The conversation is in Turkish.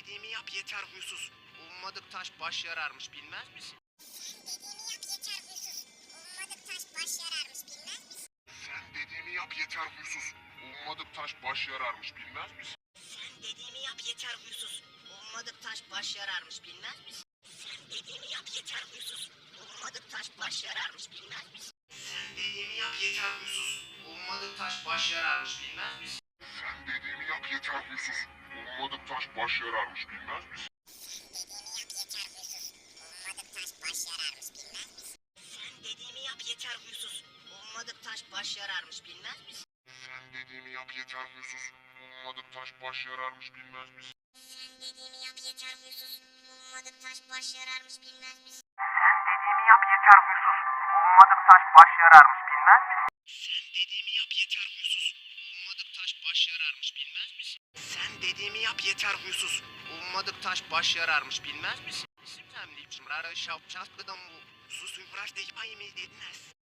dediğimi yap yeter huysuz. Ummadık taş baş yararmış bilmez misin? Sen dediğimi yap yeter huysuz. Ummadık taş baş yararmış bilmez misin? Sen dediğimi yap yeter huysuz. Ummadık taş baş yararmış bilmez misin? Sen dediğimi yap yeter huysuz. Ummadık taş baş yararmış bilmez misin? Sen dediğimi yap yeter huysuz. Ummadık taş baş yararmış bilmez misin? Sen dediğimi yap yeter huysuz. Ummadık taş baş yararmış bilmez misin? Sen dediğimi yap yeter huysuz. Ummadık taş baş yararmış bilmez misin? Sen dediğimi yap yeter huysuz. Ummadık taş baş yararmış bilmez misin? Sen dediğimi yap yeter huysuz. Ummadık taş baş yararmış bilmez misin? Sen dediğimi yap yeter huysuz. Ummadık taş baş yararmış bilmez misin? Sen dediğimi yap yeter huysuz. Ummadık taş baş yararmış bilmez misin? Sen dediğimi yap yeter huysuz. Ummadık taş baş yararmış bilmez misin? Sen dediğimi yap yeter huysuz. Ummadık taş baş yararmış bilmez misin?